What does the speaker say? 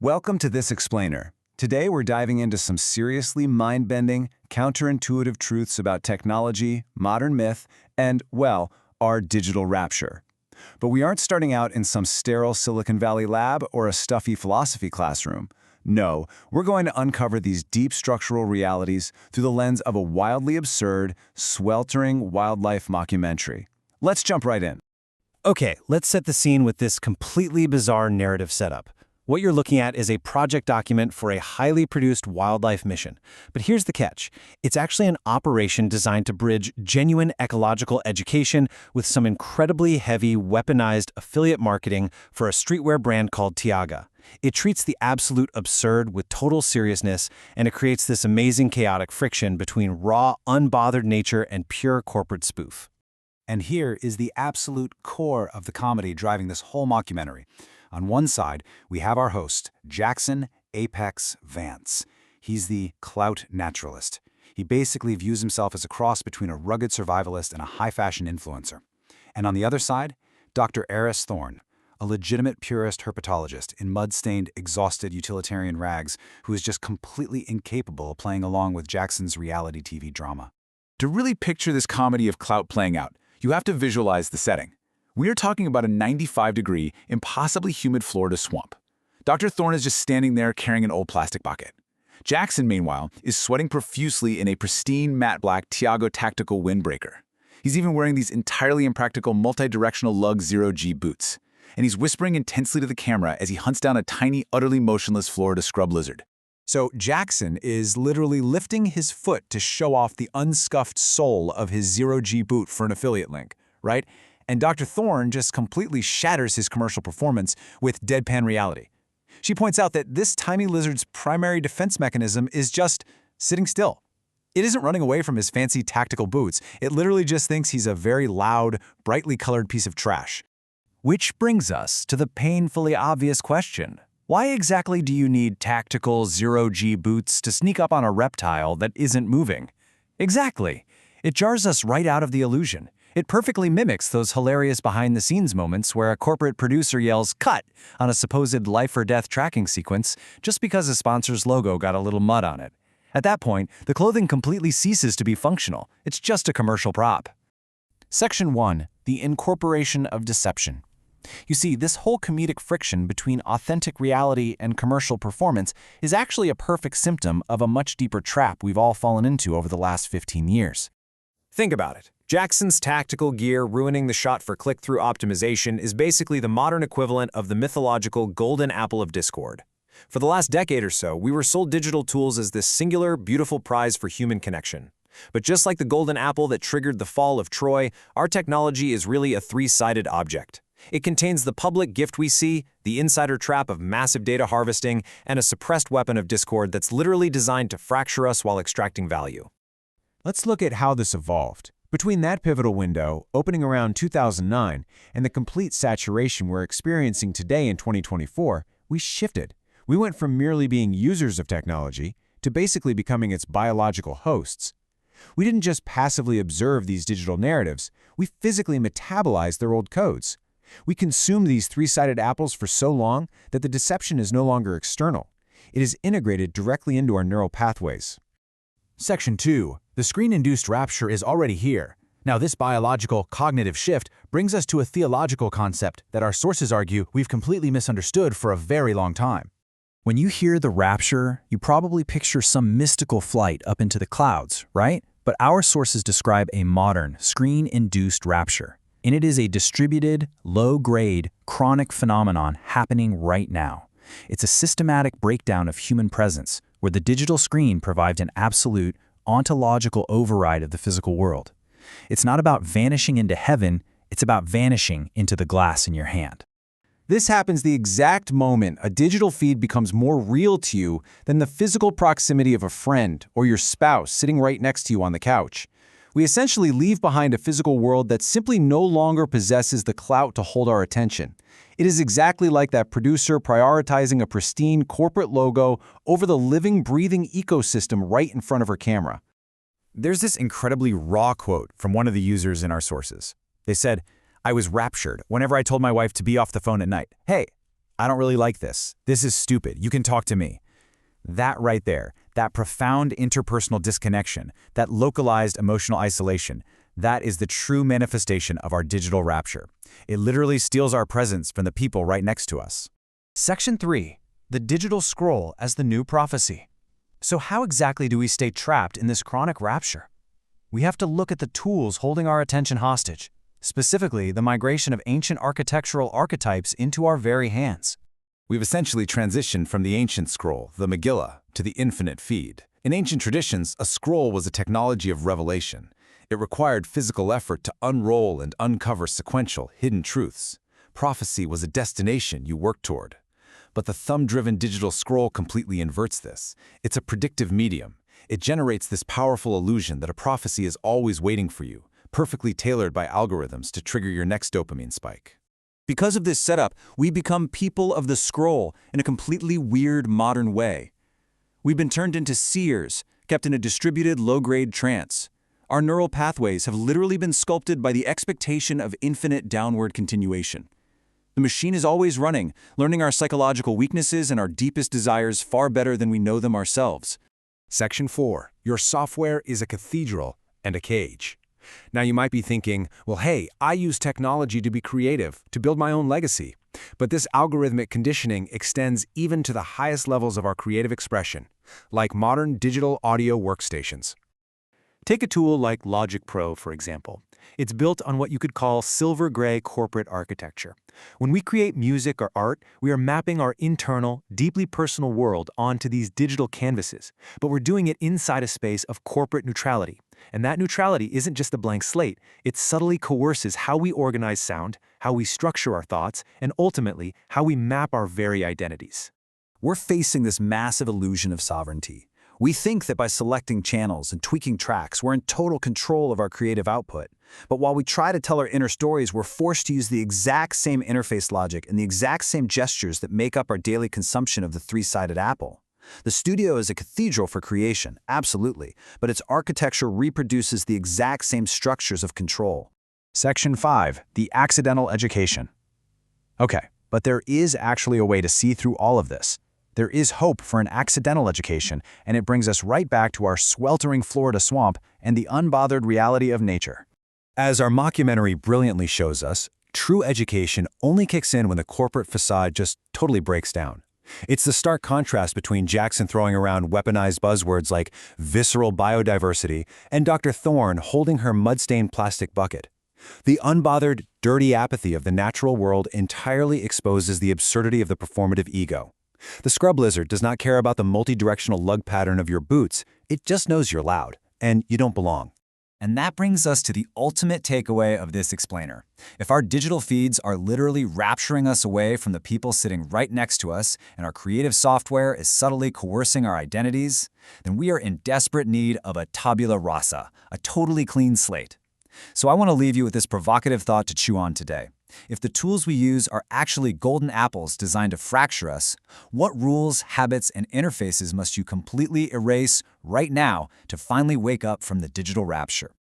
Welcome to This Explainer. Today we're diving into some seriously mind-bending, counterintuitive truths about technology, modern myth, and, well, our digital rapture. But we aren't starting out in some sterile Silicon Valley lab or a stuffy philosophy classroom. No, we're going to uncover these deep structural realities through the lens of a wildly absurd, sweltering wildlife mockumentary. Let's jump right in. Okay, let's set the scene with this completely bizarre narrative setup. What you're looking at is a project document for a highly produced wildlife mission. But here's the catch. It's actually an operation designed to bridge genuine ecological education with some incredibly heavy, weaponized affiliate marketing for a streetwear brand called Tiaga. It treats the absolute absurd with total seriousness, and it creates this amazing chaotic friction between raw, unbothered nature and pure corporate spoof. And here is the absolute core of the comedy driving this whole mockumentary. On one side, we have our host, Jackson Apex Vance. He's the clout naturalist. He basically views himself as a cross between a rugged survivalist and a high-fashion influencer. And on the other side, Dr. Eris Thorne, a legitimate purist herpetologist in mud-stained, exhausted utilitarian rags who is just completely incapable of playing along with Jackson's reality TV drama. To really picture this comedy of clout playing out, you have to visualize the setting. We are talking about a 95-degree, impossibly humid Florida swamp. Dr. Thorne is just standing there carrying an old plastic bucket. Jackson, meanwhile, is sweating profusely in a pristine matte black Tiago tactical windbreaker. He's even wearing these entirely impractical multi-directional lug 0G boots. And he's whispering intensely to the camera as he hunts down a tiny, utterly motionless Florida scrub lizard. So Jackson is literally lifting his foot to show off the unscuffed sole of his 0G boot for an affiliate link, right? And Dr. Thorne just completely shatters his commercial performance with deadpan reality. She points out that this tiny lizard's primary defense mechanism is just sitting still. It isn't running away from his fancy tactical boots. It literally just thinks he's a very loud, brightly colored piece of trash. Which brings us to the painfully obvious question. Why exactly do you need tactical 0G boots to sneak up on a reptile that isn't moving? Exactly. It jars us right out of the illusion. It perfectly mimics those hilarious behind-the-scenes moments where a corporate producer yells "cut" on a supposed life-or-death tracking sequence just because a sponsor's logo got a little mud on it. At that point, the clothing completely ceases to be functional. It's just a commercial prop. Section 1. The incorporation of deception. You see, this whole comedic friction between authentic reality and commercial performance is actually a perfect symptom of a much deeper trap we've all fallen into over the last 15 years. Think about it. Jackson's tactical gear ruining the shot for click-through optimization is basically the modern equivalent of the mythological golden apple of discord. For the last decade or so, we were sold digital tools as this singular, beautiful prize for human connection. But just like the golden apple that triggered the fall of Troy, our technology is really a three-sided object. It contains the public gift we see, the insider trap of massive data harvesting, and a suppressed weapon of discord that's literally designed to fracture us while extracting value. Let's look at how this evolved. Between that pivotal window, opening around 2009, and the complete saturation we're experiencing today in 2024, we shifted. We went from merely being users of technology to basically becoming its biological hosts. We didn't just passively observe these digital narratives, we physically metabolized their old codes. We consumed these three-sided apples for so long that the deception is no longer external. It is integrated directly into our neural pathways. Section 2. The screen-induced rapture is already here. Now, this biological, cognitive shift brings us to a theological concept that our sources argue we've completely misunderstood for a very long time. When you hear the rapture, you probably picture some mystical flight up into the clouds, right? But our sources describe a modern, screen-induced rapture. And it is a distributed, low-grade, chronic phenomenon happening right now. It's a systematic breakdown of human presence, where the digital screen provides an absolute, ontological override of the physical world. It's not about vanishing into heaven, it's about vanishing into the glass in your hand. This happens the exact moment a digital feed becomes more real to you than the physical proximity of a friend or your spouse sitting right next to you on the couch. We essentially leave behind a physical world that simply no longer possesses the clout to hold our attention. It is exactly like that producer prioritizing a pristine corporate logo over the living, breathing ecosystem right in front of her camera. There's this incredibly raw quote from one of the users in our sources. They said, "I was raptured whenever I told my wife to be off the phone at night. Hey, I don't really like this. This is stupid. You can talk to me. That right there, that profound interpersonal disconnection, that localized emotional isolation, that is the true manifestation of our digital rapture. It literally steals our presence from the people right next to us. Section 3. The digital scroll as the new prophecy. So how exactly do we stay trapped in this chronic rapture? We have to look at the tools holding our attention hostage, specifically the migration of ancient architectural archetypes into our very hands. We've essentially transitioned from the ancient scroll, the Megillah, to the infinite feed. In ancient traditions, a scroll was a technology of revelation. It required physical effort to unroll and uncover sequential, hidden truths. Prophecy was a destination you worked toward. But the thumb-driven digital scroll completely inverts this. It's a predictive medium. It generates this powerful illusion that a prophecy is always waiting for you, perfectly tailored by algorithms to trigger your next dopamine spike. Because of this setup, we become people of the scroll in a completely weird modern way. We've been turned into seers, kept in a distributed low-grade trance. Our neural pathways have literally been sculpted by the expectation of infinite downward continuation. The machine is always running, learning our psychological weaknesses and our deepest desires far better than we know them ourselves. Section 4. Your software is a cathedral and a cage. Now you might be thinking, well, hey, I use technology to be creative, to build my own legacy. But this algorithmic conditioning extends even to the highest levels of our creative expression, like modern digital audio workstations. Take a tool like Logic Pro, for example. It's built on what you could call silver-gray corporate architecture. When we create music or art, we are mapping our internal, deeply personal world onto these digital canvases, but we're doing it inside a space of corporate neutrality. And that neutrality isn't just a blank slate, it subtly coerces how we organize sound, how we structure our thoughts, and ultimately, how we map our very identities. We're facing this massive illusion of sovereignty. We think that by selecting channels and tweaking tracks, we're in total control of our creative output. But while we try to tell our inner stories, we're forced to use the exact same interface logic and the exact same gestures that make up our daily consumption of the three-sided apple. The studio is a cathedral for creation, absolutely, but its architecture reproduces the exact same structures of control. Section 5. The accidental education. Okay, but there is actually a way to see through all of this. There is hope for an accidental education, and it brings us right back to our sweltering Florida swamp and the unbothered reality of nature. As our mockumentary brilliantly shows us, true education only kicks in when the corporate facade just totally breaks down. It's the stark contrast between Jackson throwing around weaponized buzzwords like visceral biodiversity and Dr. Thorne holding her mud-stained plastic bucket. The unbothered, dirty apathy of the natural world entirely exposes the absurdity of the performative ego. The scrub lizard does not care about the multi-directional lug pattern of your boots, it just knows you're loud, and you don't belong. And that brings us to the ultimate takeaway of this explainer. If our digital feeds are literally rapturing us away from the people sitting right next to us, and our creative software is subtly coercing our identities, then we are in desperate need of a tabula rasa, a totally clean slate. So I want to leave you with this provocative thought to chew on today. If the tools we use are actually golden apples designed to fracture us, what rules, habits, and interfaces must you completely erase right now to finally wake up from the digital rapture?